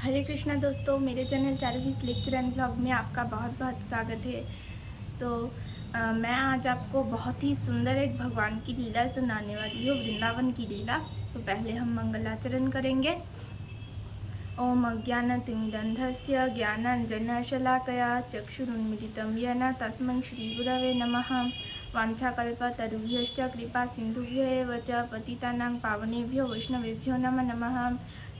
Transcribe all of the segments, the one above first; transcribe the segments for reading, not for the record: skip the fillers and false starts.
हरे कृष्णा दोस्तों, मेरे channel चारूवीस lecture and blog में आपका बहुत बहुत स्वागत है। तो मैं आज आपको बहुत ही सुंदर एक भगवान की लीला सुनाने वाली हूँ, वृंदावन की लीला। तो पहले हम मंगलाचरण करेंगे। ओम अज्ञानतिमिरन्धस्य ज्ञानाञ्जनशलाकया चक्षुरुन्मीलितं येन तस्मै श्रीगुरवे नमः। वाञ्छाकल्पतरुभ्यश्च कृपा सिन्धुभ्य एव च पतितानां पावनेभ्यो वैष्णवेभ्यो नमो नमः।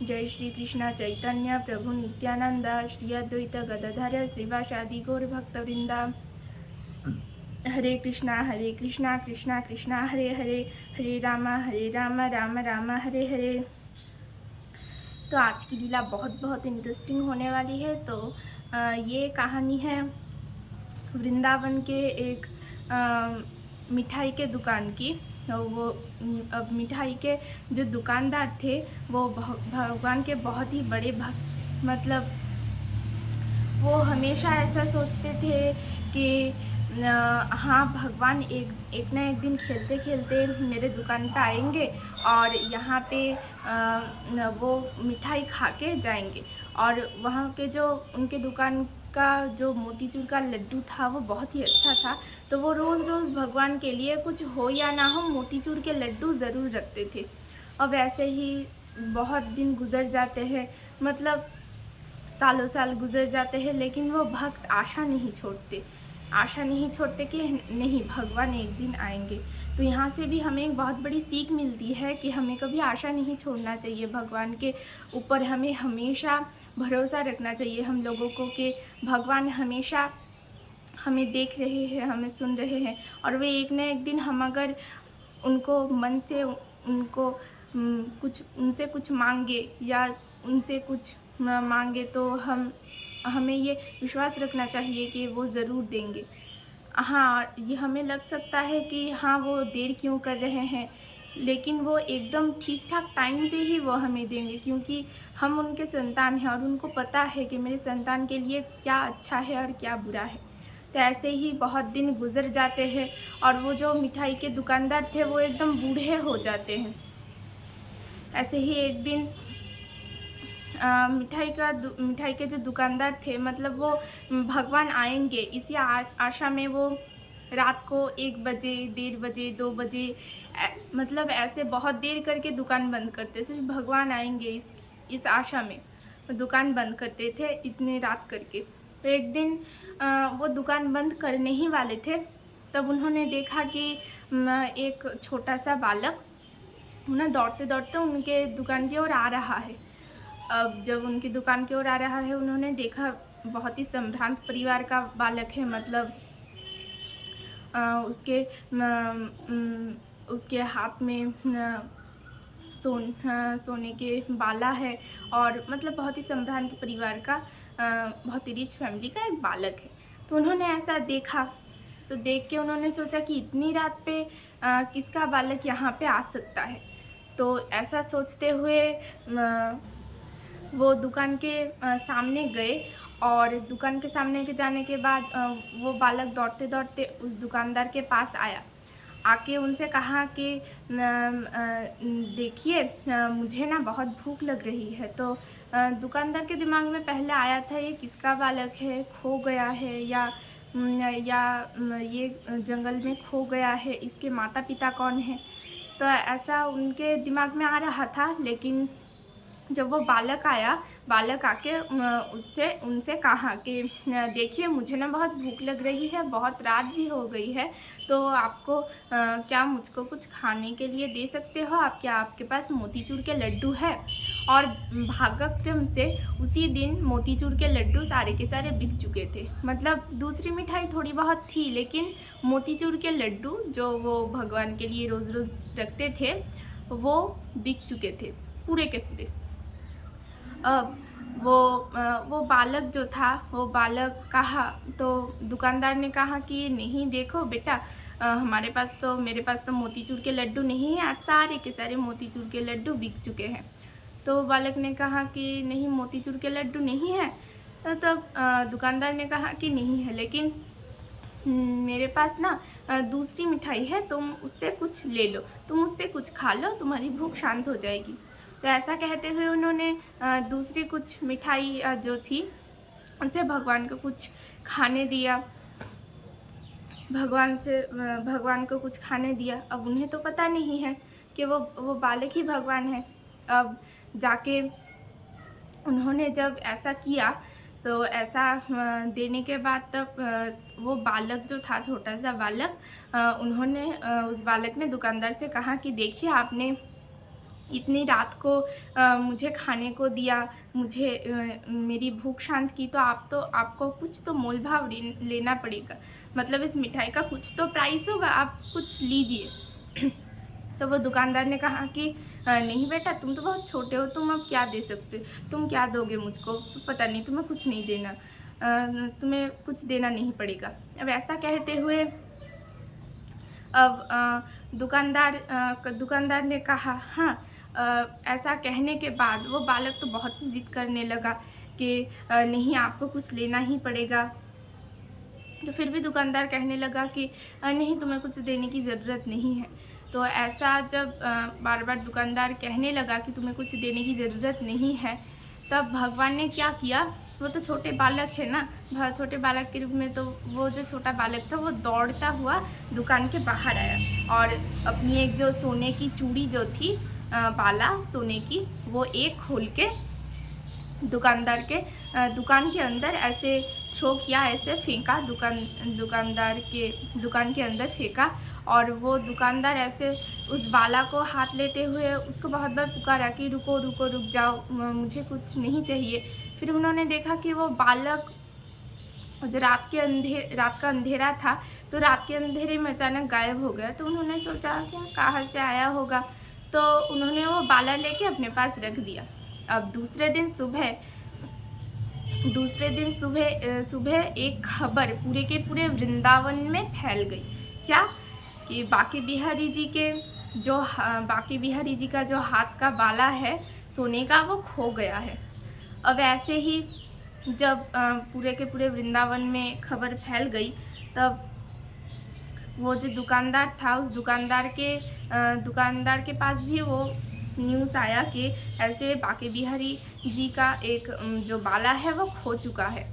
जय श्री कृष्ण चैतन्य प्रभु नित्यानंद श्री अद्वैत गदाधर श्रीवासादि गौर भक्तवृंदा। हरे कृष्णा कृष्णा कृष्णा हरे हरे, हरे राम राम राम हरे हरे। तो आज की लीला बहुत बहुत इंटरेस्टिंग होने वाली है। तो ये कहानी है वृंदावन के एक मिठाई के दुकान की। तो वो अब मिठाई के जो दुकानदार थे वो भगवान के बहुत ही बड़े भक्त, मतलब वो हमेशा ऐसा सोचते थे कि हाँ, भगवान एक ना एक दिन खेलते खेलते मेरे दुकान पे आएंगे और यहाँ पे वो मिठाई खा के जाएंगे। और वहाँ के जो उनके दुकान का जो मोतीचूर का लड्डू था वो बहुत ही अच्छा था। तो वो रोज़ रोज़ भगवान के लिए कुछ हो या ना हो मोतीचूर के लड्डू ज़रूर रखते थे। और वैसे ही बहुत दिन गुजर जाते हैं, मतलब सालों साल गुजर जाते हैं, लेकिन वो भक्त आशा नहीं छोड़ते कि नहीं, भगवान एक दिन आएंगे। तो यहाँ से भी हमें एक बहुत बड़ी सीख मिलती है कि हमें कभी आशा नहीं छोड़ना चाहिए। भगवान के ऊपर हमें हमेशा भरोसा रखना चाहिए हम लोगों को कि भगवान हमेशा हमें देख रहे हैं, हमें सुन रहे हैं। और वे एक न एक दिन हम अगर उनको मन से उनसे कुछ मांगे या उनसे कुछ मांगे तो हमें ये विश्वास रखना चाहिए कि वो ज़रूर देंगे। हाँ, ये हमें लग सकता है कि हाँ, वो देर क्यों कर रहे हैं, लेकिन वो एकदम ठीक ठाक टाइम पे ही वो हमें देंगे, क्योंकि हम उनके संतान हैं और उनको पता है कि मेरे संतान के लिए क्या अच्छा है और क्या बुरा है। तो ऐसे ही बहुत दिन गुजर जाते हैं और वो जो मिठाई के दुकानदार थे वो एकदम बूढ़े हो जाते हैं। ऐसे ही एक दिन मिठाई के जो दुकानदार थे, मतलब वो भगवान आएंगे इसी आशा में वो रात को 1 बजे, 1:30 बजे, 2 बजे मतलब ऐसे बहुत देर करके दुकान बंद करते, सिर्फ भगवान आएंगे इस आशा में दुकान बंद करते थे इतने रात करके। तो एक दिन वो दुकान बंद करने ही वाले थे, तब उन्होंने देखा कि एक छोटा सा बालक ना दौड़ते दौड़ते उनके दुकान की ओर आ रहा है। अब जब उनकी दुकान की ओर आ रहा है, उन्होंने देखा बहुत ही संभ्रांत परिवार का बालक है, मतलब उसके हाथ में सोने के बाला है और मतलब बहुत ही संभ्रांत परिवार का, बहुत ही रिच फैमिली का एक बालक है। तो उन्होंने ऐसा देखा, तो देख के उन्होंने सोचा कि इतनी रात पे किसका बालक यहाँ पे आ सकता है। तो ऐसा सोचते हुए वो दुकान के सामने गए और दुकान के सामने के जाने के बाद वो बालक दौड़ते दौड़ते उस दुकानदार के पास आया। आके उनसे कहा कि देखिए, मुझे ना बहुत भूख लग रही है। तो दुकानदार के दिमाग में पहले आया था ये किसका बालक है, खो गया है या ये जंगल में खो गया है, इसके माता पिता कौन है। तो ऐसा उनके दिमाग में आ रहा था। लेकिन जब वो बालक आया, बालक आके उनसे कहा कि देखिए, मुझे ना बहुत भूख लग रही है, बहुत रात भी हो गई है, तो आपको क्या मुझको कुछ खाने के लिए दे सकते हो आप? क्या आपके पास मोतीचूर के लड्डू है? और भाग्यक्रम से उसी दिन मोतीचूर के लड्डू सारे के सारे बिक चुके थे। मतलब दूसरी मिठाई थोड़ी बहुत थी, लेकिन मोतीचूर के लड्डू जो वो भगवान के लिए रोज़ रोज़ रखते थे वो बिक चुके थे पूरे के पूरे। अब वो बालक जो था, वो बालक कहा, तो दुकानदार ने कहा कि नहीं, देखो बेटा, मेरे पास तो मोतीचूर के लड्डू नहीं है, आज सारे के सारे मोतीचूर के लड्डू बिक चुके हैं। तो बालक ने कहा कि नहीं, मोतीचूर के लड्डू नहीं है। तब दुकानदार ने कहा कि नहीं है, लेकिन मेरे पास ना दूसरी मिठाई है, तुम उससे कुछ ले लो, तुम उससे कुछ खा लो, तुम्हारी भूख शांत हो जाएगी। तो ऐसा कहते हुए उन्होंने दूसरी कुछ मिठाई जो थी उनसे भगवान को कुछ खाने दिया, भगवान को कुछ खाने दिया। अब उन्हें तो पता नहीं है कि वो बालक ही भगवान है। अब जाके उन्होंने जब ऐसा किया तो ऐसा देने के बाद तब वो बालक जो था, छोटा सा बालक, उन्होंने उस बालक ने दुकानदार से कहा कि देखिए आपने इतनी रात को मुझे खाने को दिया, मुझे मेरी भूख शांत की, तो आपको कुछ तो मोल भाव लेना पड़ेगा, मतलब इस मिठाई का कुछ तो प्राइस होगा, आप कुछ लीजिए। तो वो दुकानदार ने कहा कि नहीं बेटा, तुम तो बहुत छोटे हो, तुम अब क्या दे सकते हो, तुम क्या दोगे मुझको, पता नहीं, तुम्हें कुछ नहीं देना, तुम्हें कुछ देना नहीं पड़ेगा। अब ऐसा कहते हुए अब दुकानदार ने कहा हाँ। ऐसा कहने के बाद वो बालक तो बहुत सी जिद करने लगा कि नहीं, आपको कुछ लेना ही पड़ेगा। तो फिर भी दुकानदार कहने लगा कि नहीं, तुम्हें कुछ देने की ज़रूरत नहीं है। तो ऐसा जब बार बार दुकानदार कहने लगा कि तुम्हें कुछ देने की ज़रूरत नहीं है, तब भगवान ने क्या किया, वो तो छोटे बालक है ना, छोटे बालक के रूप में तो वो जो छोटा बालक था वो दौड़ता हुआ दुकान के बाहर आया और अपनी एक जो सोने की चूड़ी जो थी, बाला सोने की, वो एक खोल के दुकान के अंदर ऐसे थ्रो किया, ऐसे फेंका, दुकान के अंदर फेंका। और वो दुकानदार ऐसे उस बाला को हाथ लेते हुए उसको बहुत बार पुकारा कि रुको रुको, रुक जाओ, मुझे कुछ नहीं चाहिए। फिर उन्होंने देखा कि वो बालक जो रात का अंधेरा था, तो रात के अंधेरे में अचानक गायब हो गया। तो उन्होंने सोचा कि कहाँ से आया होगा, तो उन्होंने वो बाला लेके अपने पास रख दिया। अब दूसरे दिन सुबह एक खबर पूरे के पूरे वृंदावन में फैल गई। क्या कि बांके बिहारी जी का जो हाथ का बाला है सोने का, वो खो गया है। अब ऐसे ही जब पूरे के पूरे वृंदावन में खबर फैल गई, तब वो जो दुकानदार था, उस दुकानदार के पास भी वो न्यूज़ आया कि ऐसे बांके बिहारी जी का एक जो बाला है वो खो चुका है।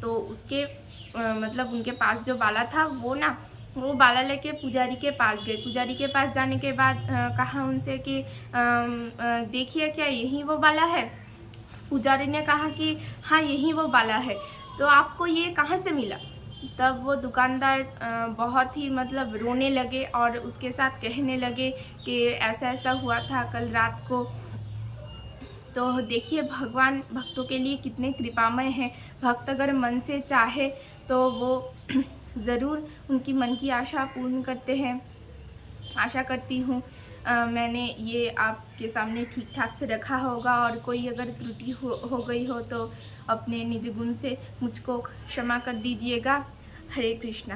तो उसके मतलब उनके पास जो बाला था वो बाला लेके पुजारी के पास गए। पुजारी के पास जाने के बाद कहा उनसे कि देखिए क्या यही वो बाला है। पुजारी ने कहा कि हाँ, यही वो बाला है, तो आपको ये कहाँ से मिला। तब वो दुकानदार बहुत ही मतलब रोने लगे और उसके साथ कहने लगे कि ऐसा ऐसा हुआ था कल रात को। तो देखिए भगवान भक्तों के लिए कितने कृपामय हैं। भक्त अगर मन से चाहे तो वो ज़रूर उनकी मन की आशा पूर्ण करते हैं। आशा करती हूँ मैंने ये आपके सामने ठीक ठाक से रखा होगा, और कोई अगर त्रुटि हो गई हो तो अपने निज गुण से मुझको क्षमा कर दीजिएगा। हरे कृष्णा।